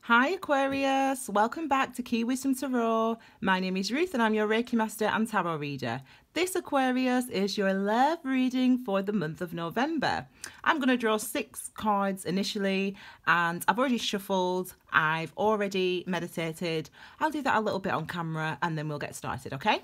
Hi Aquarius, welcome back to Key Wisdom Tarot. My name is Ruth and I'm your Reiki Master and Tarot Reader. This Aquarius is your love reading for the month of November. I'm going to draw 6 cards initially and I've already shuffled, I've already meditated. I'll do that a little bit on camera and then we'll get started, okay?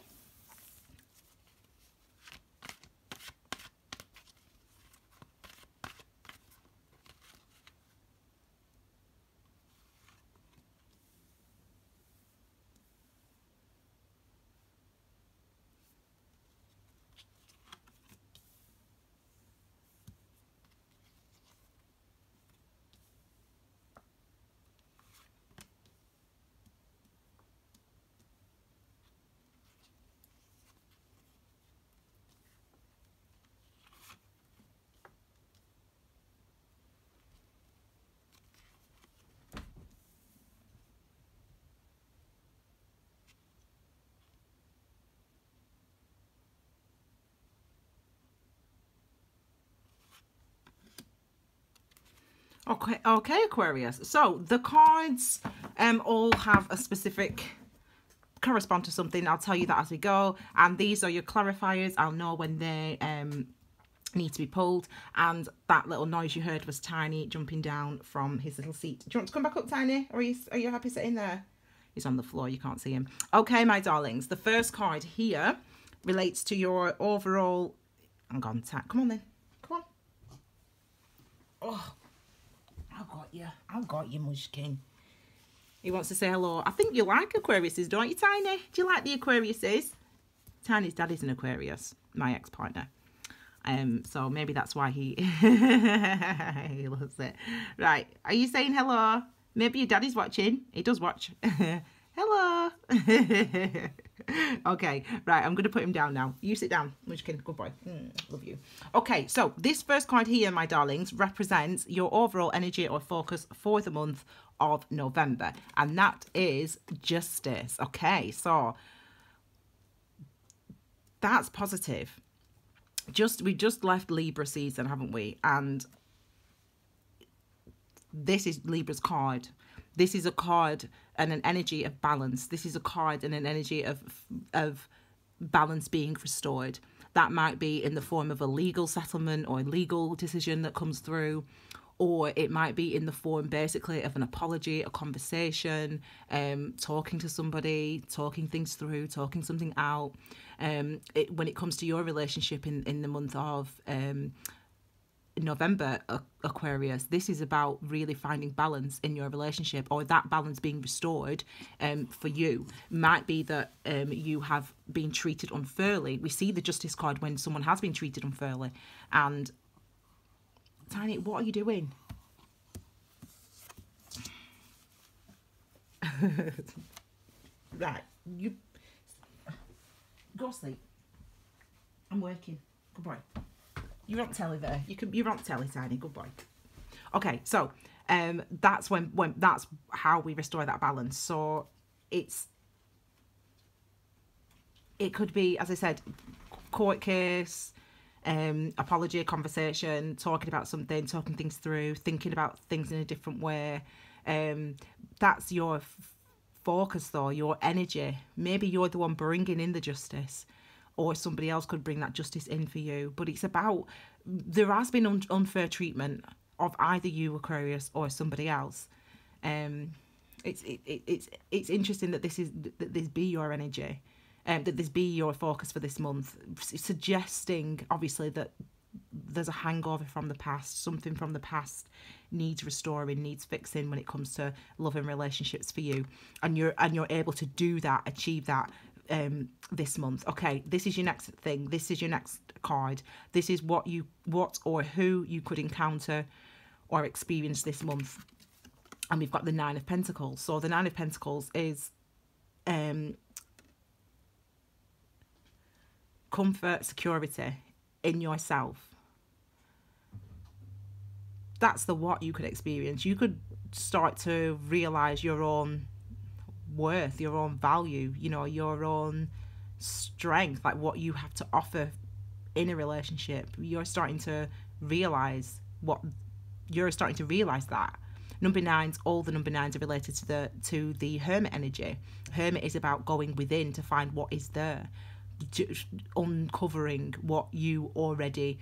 Okay, Aquarius. So the cards all have a specific correspond to something. I'll tell you that as we go. And these are your clarifiers. I'll know when they need to be pulled. And that little noise you heard was Tiny jumping down from his little seat. Do you want to come back up, Tiny? Or are you happy sitting there? He's on the floor. You can't see him. Okay, my darlings. The first card here relates to your overall... Hang on, come on then. Come on. Oh. I've got you, Munchkin. He wants to say hello. I think you like Aquariuses, don't you, Tiny? Do you like the Aquariuses? Tiny's daddy's an Aquarius, my ex-partner. So maybe that's why he he loves it. Right, are you saying hello? Maybe your daddy's watching. He does watch. Hello. Okay, right, I'm going to put him down now. You sit down, Munchkin. Good boy. Love you. Okay, so this first card here, my darlings, represents your overall energy or focus for the month of November. And that is justice. Okay, so that's positive. We just left Libra season, haven't we? And this is Libra's card. This is a card and an energy of balance. This is a card and an energy of balance being restored. That might be in the form of a legal settlement or a legal decision that comes through, or it might be in the form basically of an apology, a conversation, talking to somebody, talking things through, talking something out. When it comes to your relationship in the month of November, Aquarius, this is about really finding balance in your relationship, or that balance being restored. For you, might be that you have been treated unfairly. We see the Justice card when someone has been treated unfairly. And Tiny, what are you doing? Right, you go sleep. I'm working. Good boy. You're on telly there. You're on telly, Tiny. Good boy. Okay, so that's when that's how we restore that balance. So it could be, as I said, court case, apology, conversation, talking about something, talking things through, thinking about things in a different way. That's your focus, though, your energy. Maybe you're the one bringing in the justice, or somebody else could bring that justice in for you. But it's about, there has been unfair treatment of either you, Aquarius, or somebody else. It's interesting that this be your energy, that this be your focus for this month, suggesting obviously that there's a hangover from the past. Something from the past needs restoring, needs fixing when it comes to love and relationships for you, and you're able to do that, achieve that this month. Okay, this is your next thing. This is your next card. This is what or who you could encounter or experience this month. And we've got the Nine of Pentacles. So the Nine of Pentacles is comfort, security in yourself. That's the what you could experience. You could start to realize your own worth, your own value, you know, your own strength, like what you have to offer in a relationship. You're starting to realize that Number nines, all the number nines are related to the Hermit energy. Hermit is about going within to find what is there, uncovering what you already,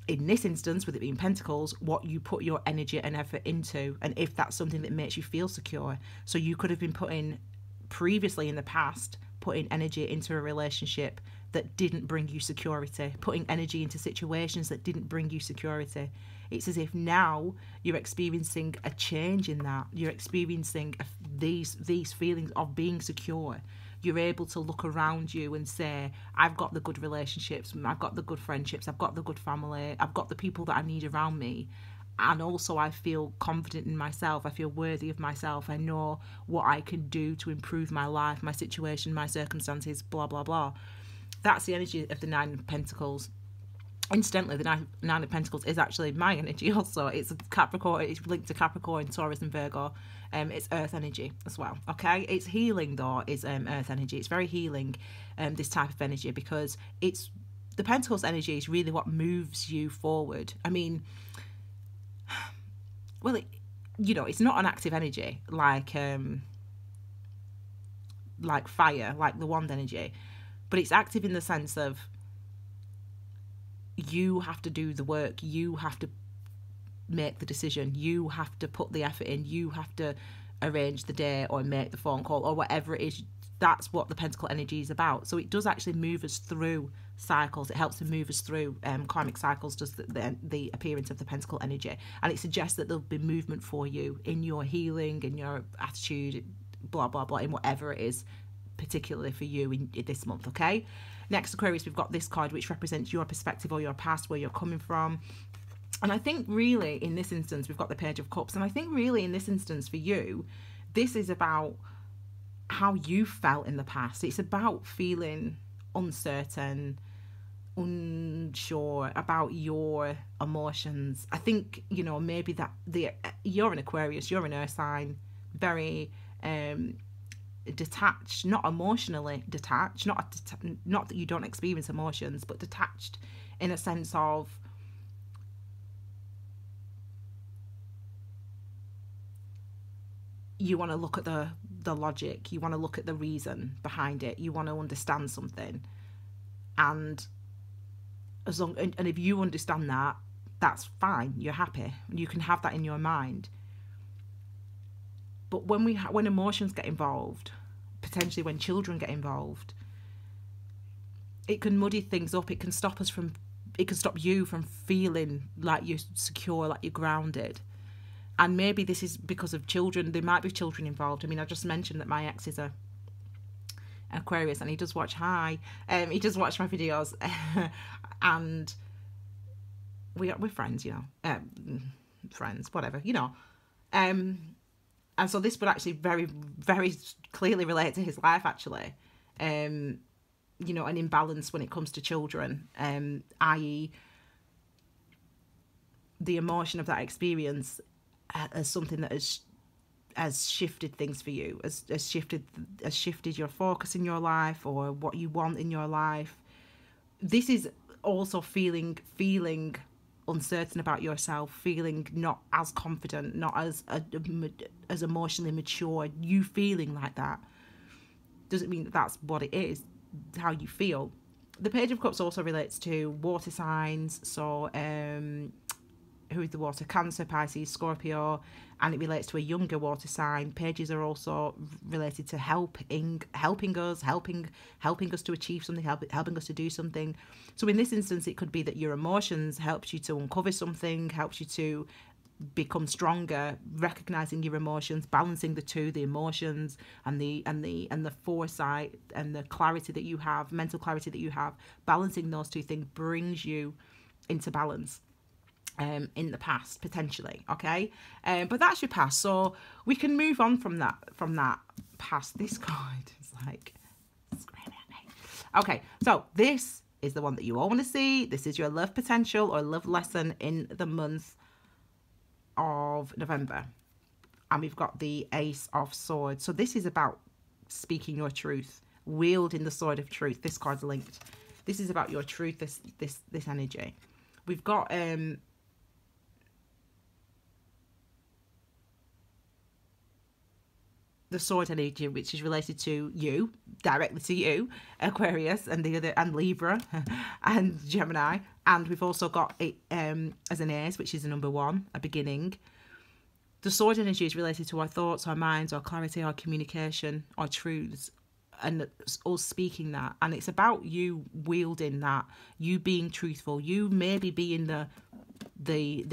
in this instance, with it being Pentacles, what you put your energy and effort into, and if that's something that makes you feel secure. So you could have been putting, previously in the past, putting energy into a relationship that didn't bring you security, putting energy into situations that didn't bring you security. It's as if now you're experiencing a change in that. You're experiencing these feelings of being secure. You're able to look around you and say, I've got the good relationships, I've got the good friendships, I've got the good family, I've got the people that I need around me. And also I feel confident in myself, I feel worthy of myself, I know what I can do to improve my life, my situation, my circumstances, blah, blah, blah. That's the energy of the Nine of Pentacles. Incidentally, the Nine of Pentacles is actually my energy also. It's a Capricorn, it's linked to Capricorn, Taurus and Virgo. It's earth energy as well, okay? It's healing though, it's earth energy. It's very healing, this type of energy, because it's, the Pentacles energy is really what moves you forward. I mean, well, you know, it's not an active energy like fire, like the Wand energy, but it's active in the sense of you have to do the work, you have to make the decision, you have to put the effort in, you have to arrange the day or make the phone call or whatever it is. That's what the Pentacle energy is about. So it does actually move us through cycles. It helps to move us through karmic cycles, does the appearance of the Pentacle energy, and it suggests that there'll be movement for you in your healing, in your attitude, blah blah blah, in whatever it is particularly for you in this month. Okay, next, Aquarius, we've got this card which represents your perspective or your past, where you're coming from. And I think really in this instance we've got the Page of Cups, and I think really in this instance for you, this is about how you felt in the past. It's about feeling uncertain, unsure about your emotions. I think, you know, maybe that you're an Aquarius, you're an earth sign, very detached, not emotionally detached, not that you don't experience emotions, but detached in a sense of you want to look at the logic, you want to look at the reason behind it, you want to understand something, and as long, and if you understand that, that's fine, you're happy, you can have that in your mind. But when emotions get involved, potentially when children get involved, it can muddy things up. It can stop you from feeling like you're secure, like you're grounded. And maybe this is because of children. There might be children involved. I mean, I just mentioned that my ex is an Aquarius, and he does watch he does watch my videos, and we're friends, you know, friends, whatever, you know. And so this would actually very, very clearly relate to his life, actually. You know, an imbalance when it comes to children, i.e. the emotion of that experience as something that has shifted things for you, has shifted your focus in your life or what you want in your life. This is also feeling uncertain about yourself, feeling not as confident, not as emotionally mature. You feeling like that doesn't mean that that's what it is, how you feel. The Page of Cups also relates to water signs, so who is the water? Cancer, Pisces, Scorpio, and it relates to a younger water sign. Pages are also related to helping us to achieve something, helping us to do something. So in this instance, it could be that your emotions helps you to uncover something, helps you to become stronger, recognizing your emotions, balancing the two, the emotions and the foresight and the clarity that you have, mental clarity that you have. Balancing those two things brings you into balance in the past, potentially. Okay, but that's your past, so we can move on from that past. This card is like screaming at me. Okay, so this is the one that you all want to see. This is your love potential or love lesson in the month of November, and we've got the Ace of Swords. So this is about speaking your truth, wielding the sword of truth. This card's linked. This is about your truth, this energy. We've got the sword energy, which is related to you, directly to you, Aquarius, and the other, and Libra, and Gemini. And we've also got it as an ace, which is a number 1, a beginning. The sword energy is related to our thoughts, our minds, our clarity, our communication, our truths, and us speaking that. And it's about you wielding that, you being truthful. You maybe being the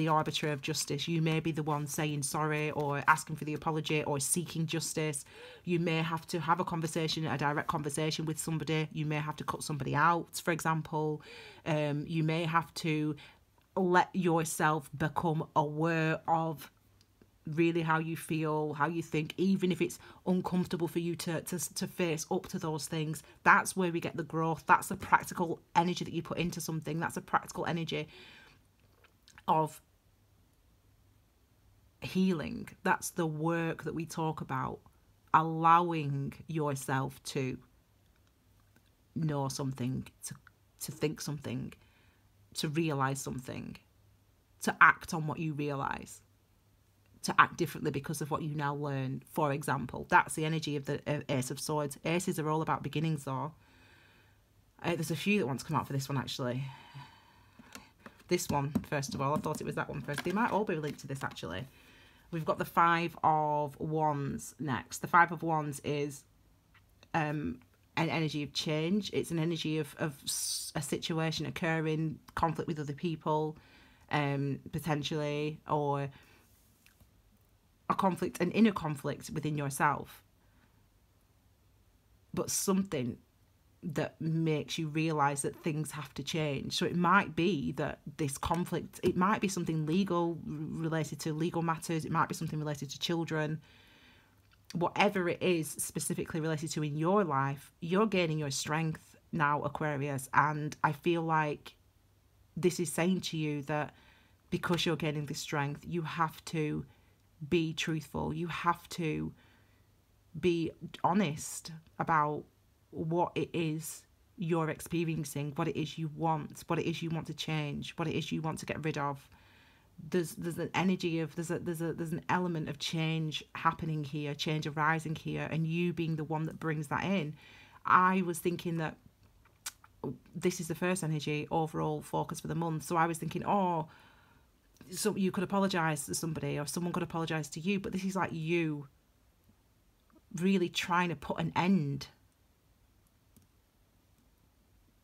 arbiter of justice. You may be the one saying sorry or asking for the apology or seeking justice. You may have to have a conversation, a direct conversation with somebody. You may have to cut somebody out, for example. You may have to let yourself become aware of really how you feel, how you think, even if it's uncomfortable for you to face up to those things. That's where we get the growth. That's the practical energy that you put into something. That's a practical energy of healing. That's the work that we talk about, allowing yourself to know something, to think something, to realize something, to act on what you realize, to act differently because of what you now learn. For example, that's the energy of the Ace of Swords. Aces are all about beginnings, though. There's a few that want to come out for this one, actually. This one, first of all, I thought it was that one first. They might all be linked to this, actually. We've got the 5 of Wands next. The 5 of Wands is an energy of change. It's an energy of a situation occurring, conflict with other people, potentially, or a conflict, an inner conflict within yourself, but something that makes you realize that things have to change. So it might be that this conflict, it might be something legal, related to legal matters, it might be something related to children. Whatever it is specifically related to in your life, you're gaining your strength now, Aquarius, and I feel like this is saying to you that because you're gaining this strength, you have to be truthful. You have to be honest about what it is you're experiencing, what it is you want, what it is you want to change, what it is you want to get rid of. There's an energy of there's an element of change happening here, change arising here, and you being the one that brings that in. I was thinking that this is the first energy overall focus for the month, so I was thinking, oh, so you could apologize to somebody or someone could apologize to you, but this is like you really trying to put an end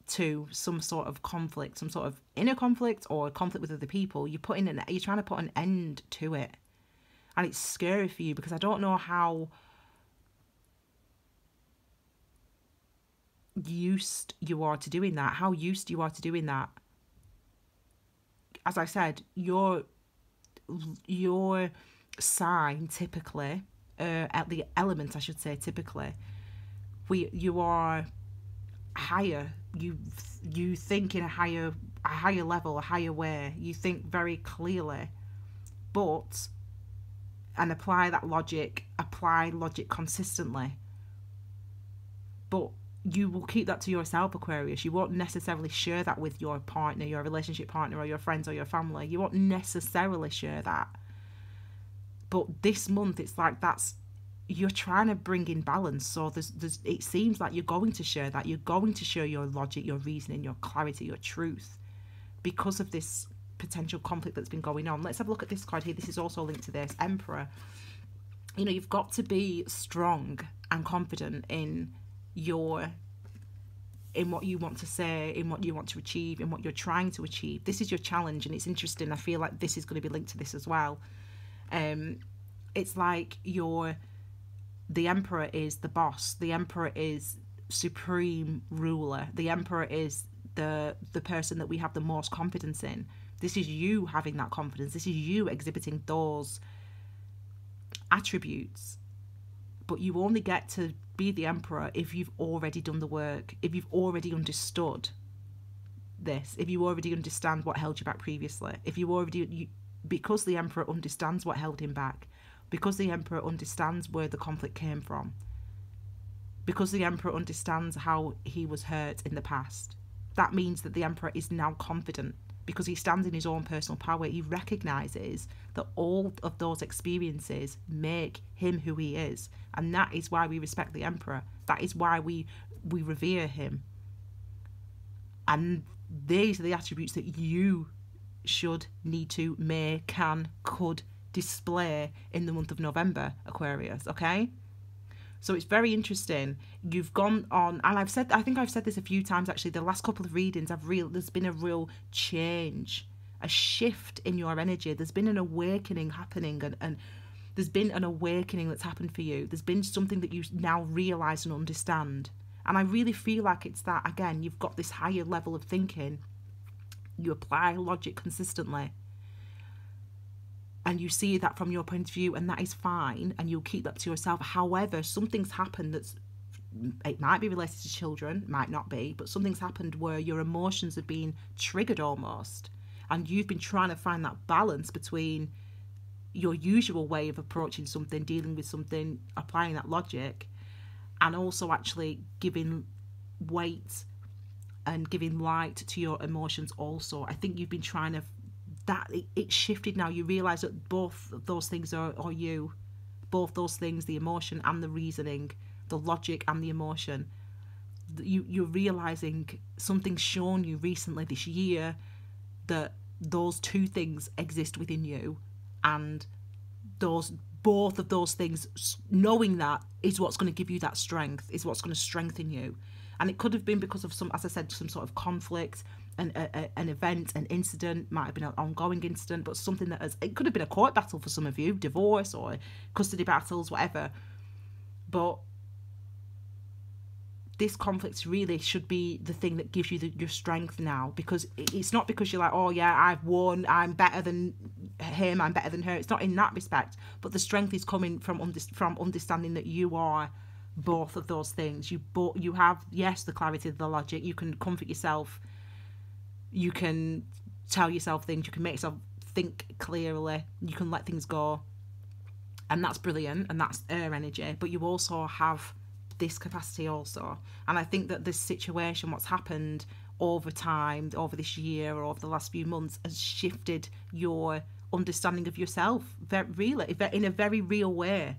to some sort of conflict, some sort of inner conflict or conflict with other people. You're trying to put an end to it, and it's scary for you because I don't know how used you are to doing that, As I said, your sign typically, at the elements I should say typically, you are higher. You think in a higher level, a higher way. You think very clearly, and apply logic consistently. But you will keep that to yourself, Aquarius. You won't necessarily share that with your partner, your relationship partner, or your friends or your family. You won't necessarily share that. But this month, it's like you're trying to bring in balance. So it seems like you're going to share that. You're going to share your logic, your reasoning, your clarity, your truth, because of this potential conflict that's been going on. Let's have a look at this card here. This is also linked to this, Emperor. You know, you've got to be strong and confident in what you want to say, in what you want to achieve, in what you're trying to achieve. This is your challenge, and it's interesting. I feel like this is going to be linked to this as well. It's like the Emperor is the boss. The Emperor is supreme ruler. The Emperor is the person that we have the most confidence in. This is you having that confidence. This is you exhibiting those attributes. But you only get to be the Emperor if you've already done the work, if you've already understood this, if you already understand what held you back previously, because the Emperor understands what held him back, because the Emperor understands where the conflict came from, because the Emperor understands how he was hurt in the past. That means that the Emperor is now confident because he stands in his own personal power. He recognises that all of those experiences make him who he is. And that is why we respect the Emperor. That is why we revere him. And these are the attributes that you should, need to, may, can, could display in the month of November, Aquarius, okay? So it's very interesting. You've gone on, and I think I've said this a few times actually, the last couple of readings, there's been a real change, a shift in your energy. There's been an awakening happening, and there's been an awakening that's happened for you. There's been something that you now realise and understand. And I really feel like it's that, again, you've got this higher level of thinking. You apply logic consistently. And you see that from your point of view, and that is fine, and you'll keep that to yourself. However, something's happened it might be related to children, might not be, but something's happened where your emotions have been triggered almost. And you've been trying to find that balance between your usual way of approaching something, dealing with something, applying that logic, and also actually giving weight and giving light to your emotions also. I think you've been trying to, it's shifted now. You realise that both those things are you. Both those things, the emotion and the reasoning, the logic and the emotion. You're realising something's shown you recently this year that those two things exist within you, and both of those things, knowing that, is what's going to give you that strength, is what's going to strengthen you. And it could have been because of some, as I said, some sort of conflict, an event, an incident, might have been an ongoing incident, but something it could have been a court battle for some of you, divorce or custody battles, whatever. But this conflict really should be the thing that gives you your strength now, because it's not because you're like, oh yeah, I've won, I'm better than him, I'm better than her. It's not in that respect, but the strength is coming from understanding that you are both of those things. You have, yes, the clarity, the logic. You can comfort yourself. You can tell yourself things. You can make yourself think clearly. You can let things go, and that's brilliant. And that's air energy. But you also have this capacity also. And I think that this situation, what's happened over time, over this year or over the last few months, has shifted your understanding of yourself. In a very real way.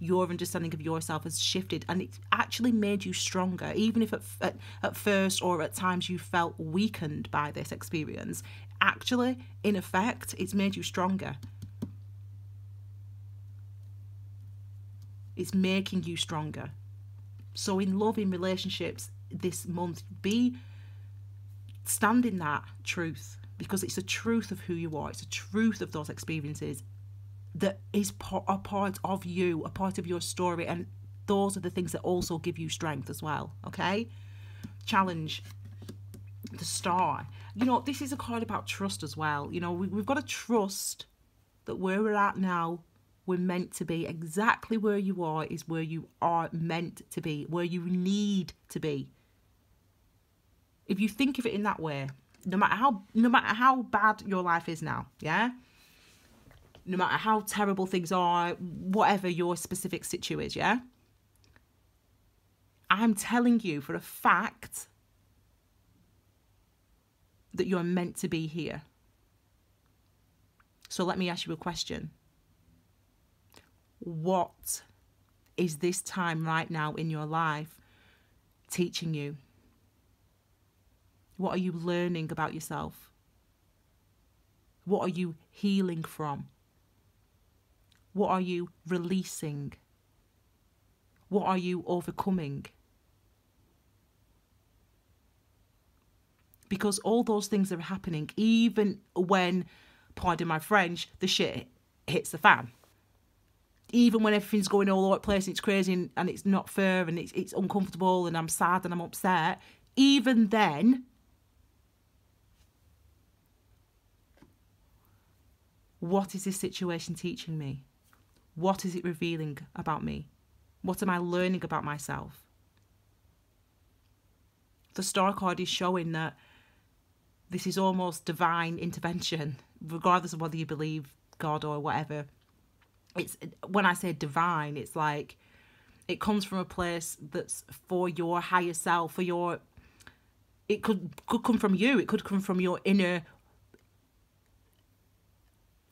Your understanding of yourself has shifted, and it's actually made you stronger. Even if at first or at times you felt weakened by this experience, actually, in effect, it's made you stronger. It's making you stronger. So in love, in relationships this month, stand in that truth, because it's the truth of who you are. It's the truth of those experiences that is a part of you, a part of your story, and those are the things that also give you strength as well, okay? Challenge, the Star. You know, this is a card about trust as well. You know, we've got to trust that where we're at now, we're meant to be. Exactly where you are is where you are meant to be, where you need to be. If you think of it in that way, no matter how bad your life is now, yeah? No matter how terrible things are, whatever your specific situ is, yeah? I'm telling you for a fact that you're meant to be here. So let me ask you a question. What is this time right now in your life teaching you? What are you learning about yourself? What are you healing from? What are you releasing? What are you overcoming? Because all those things are happening even when, pardon my French, the shit hits the fan. Even when everything's going all over the place and it's crazy and it's not fair and it's uncomfortable and I'm sad and I'm upset, even then, what is this situation teaching me? What is it revealing about me? What am I learning about myself? The Star card is showing that this is almost divine intervention, regardless of whether you believe God or whatever. It's, when I say divine, it's like it comes from a place that's for your higher self, for your, it could come from you, it could come from your inner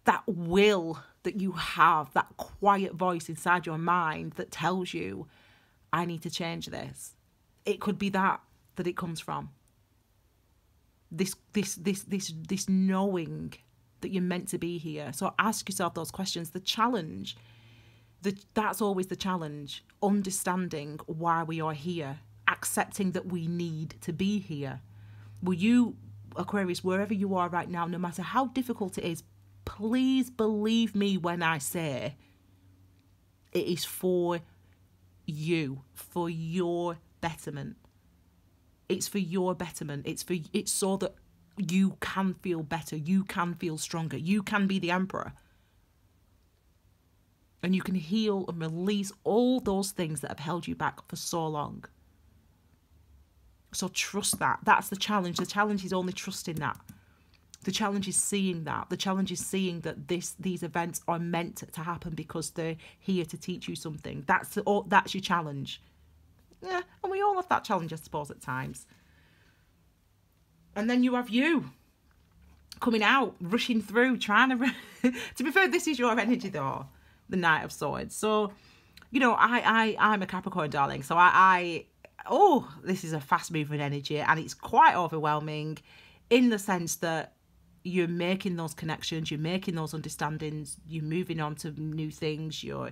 that will that you have, that quiet voice inside your mind that tells you, I need to change this. It could be that it comes from. This knowing that you're meant to be here. So ask yourself those questions. The challenge, that's always the challenge. Understanding why we are here. Accepting that we need to be here. Will you, Aquarius, wherever you are right now, no matter how difficult it is, please believe me when I say it is for you, for your betterment. It's for your betterment. It's so that you can feel better. You can feel stronger. You can be the emperor. And you can heal and release all those things that have held you back for so long. So trust that. That's the challenge. The challenge is only trusting that. The challenge is seeing that. The challenge is seeing that these events are meant to happen because they're here to teach you something. That's your challenge. Yeah, and we all have that challenge, I suppose, at times. And then you have you coming out, rushing through, trying to... To be fair, this is your energy, though, the Knight of Swords. So, you know, I'm a Capricorn, darling. So this is a fast-moving energy, and it's quite overwhelming in the sense that you're making those connections, you're making those understandings, you're moving on to new things, you're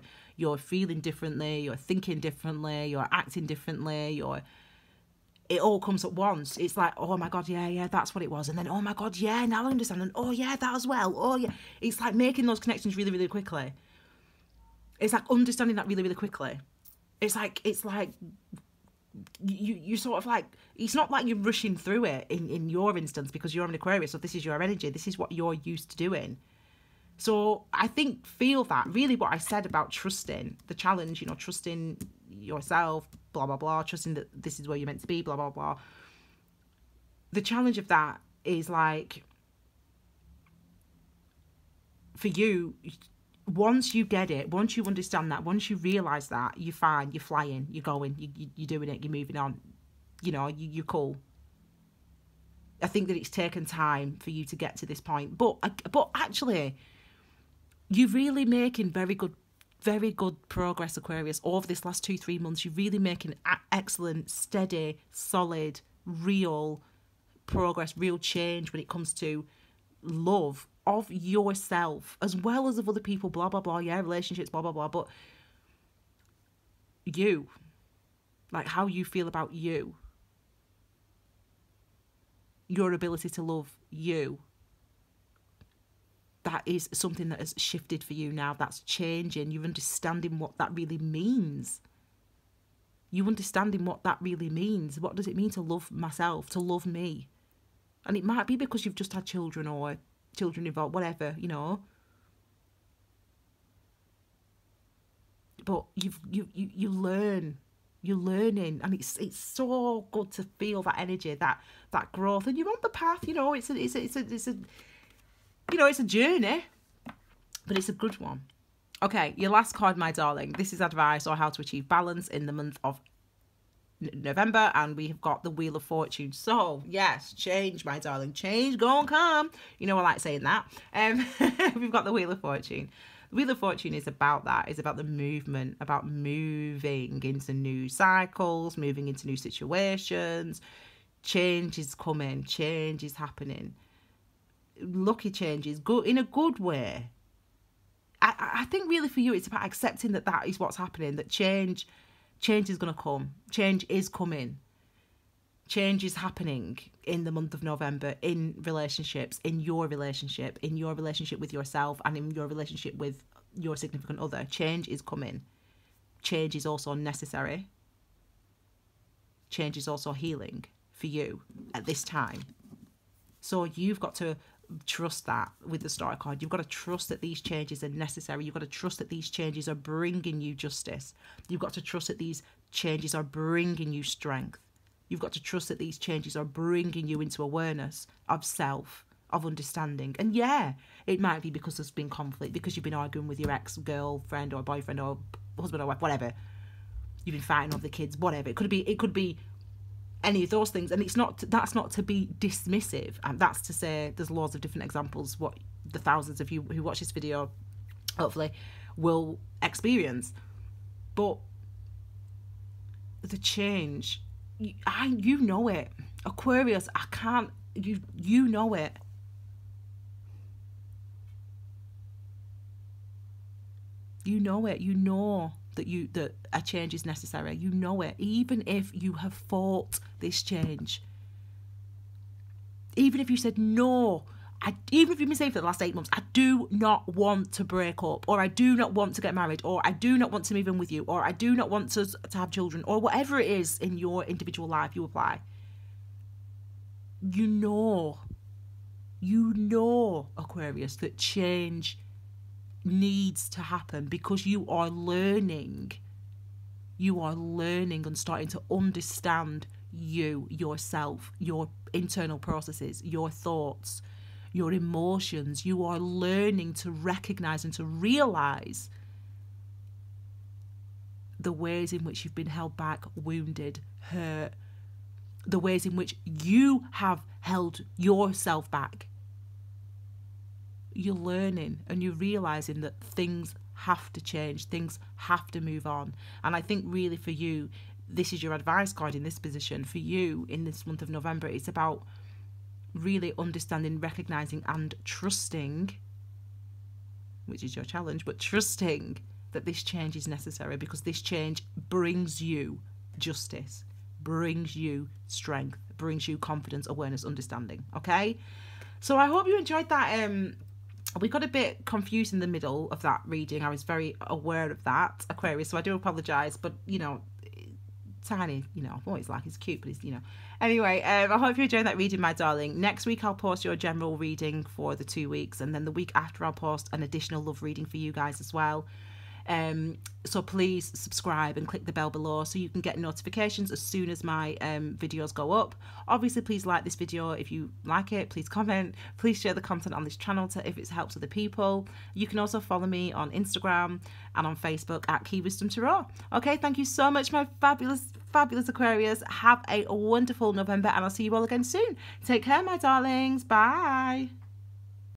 feeling differently, you're thinking differently, you're acting differently, it all comes at once. It's like, oh my God, yeah, that's what it was. And then, oh my God, yeah, now I understand. And oh yeah, that as well. Oh yeah. It's like making those connections really, really quickly. It's like understanding that really, really quickly. It's like you sort of like, it's not like you're rushing through it in your instance because you're an Aquarius, so this is your energy, this is what you're used to doing. So I think, feel that, really what I said about trusting the challenge, you know, trusting yourself, blah, blah, blah, trusting that this is where you're meant to be, blah, blah, blah. The challenge of that is like, for you, once you get it, once you understand that, once you realise that, you're fine, you're flying, you're going, you're doing it, you're moving on, you know, you're cool. I think that it's taken time for you to get to this point. But actually, you're really making very good progress, Aquarius, over this last 2-3 months. You're really making excellent, steady, solid, real progress, real change when it comes to love of yourself as well as of other people, blah blah blah, yeah, relationships, blah blah blah, but you, like how you feel about you, your ability to love you, that is something that has shifted for you now. That's changing. You're understanding what that really means. You understanding what that really means. What does it mean to love myself, to love me? And it might be because you've just had children or children involved, whatever, you know. But you learn. You're learning, and it's so good to feel that energy, that growth, and you're on the path. You know, it's a you know, it's a journey, but it's a good one. Okay, your last card, my darling. This is advice on how to achieve balance in the month of November, and we have got the Wheel of Fortune. So yes, change, my darling, change, go and come. You know I like saying that. We've got the Wheel of Fortune. The Wheel of Fortune is about that. It's about the movement, about moving into new cycles, moving into new situations. Change is coming, change is happening. Lucky changes, good, in a good way. I think really for you it's about accepting that is what's happening, that change is going to come. Change is coming. Change is happening in the month of November, in relationships, in your relationship with yourself, and in your relationship with your significant other. Change is coming. Change is also necessary. Change is also healing for you at this time. So you've got to trust that with the Star card. You've got to trust that these changes are necessary. You've got to trust that these changes are bringing you justice. You've got to trust that these changes are bringing you strength. You've got to trust that these changes are bringing you into awareness of self, of understanding. And yeah, it might be because there's been conflict, because you've been arguing with your ex-girlfriend or boyfriend or husband or wife, whatever. You've been fighting over the kids, whatever. It could be any of those things, and that's not to be dismissive, and that's to say there's loads of different examples what the thousands of you who watch this video hopefully will experience. But the change, you know it. Aquarius, I can't, you know it. You know it. You know that a change is necessary. You know it. Even if you have fought this change. Even if you said, no, even if you've been saying for the last 8 months, I do not want to break up, or I do not want to get married, or I do not want to move in with you, or I do not want to have children, or whatever it is in your individual life you apply. You know, Aquarius, that change needs to happen because you are learning and starting to understand yourself, your internal processes, your thoughts, your emotions. You are learning to recognize and to realize the ways in which you've been held back, wounded, hurt, the ways in which you have held yourself back. You're learning and you're realizing that things have to change, things have to move on. And I think really for you, this is your advice card in this position. For you in this month of November, it's about really understanding, recognizing and trusting, which is your challenge, but trusting that this change is necessary, because this change brings you justice, brings you strength, brings you confidence, awareness, understanding. Okay, so I hope you enjoyed that. We got a bit confused in the middle of that reading. I was very aware of that, Aquarius, so I do apologise, but you know, tiny, you know, I've always like, it's cute, but it's, you know. Anyway, I hope you enjoyed that reading, my darling. Next week I'll post your general reading for the 2 weeks, and then the week after I'll post an additional love reading for you guys as well. So please subscribe and click the bell below so you can get notifications as soon as my videos go up. Obviously, please like this video if you like it. Please comment. Please share the content on this channel if it helps other people. You can also follow me on Instagram and on Facebook at Key Wisdom Tarot. Okay, thank you so much, my fabulous Aquarius. Have a wonderful November, and I'll see you all again soon. Take care, my darlings. Bye.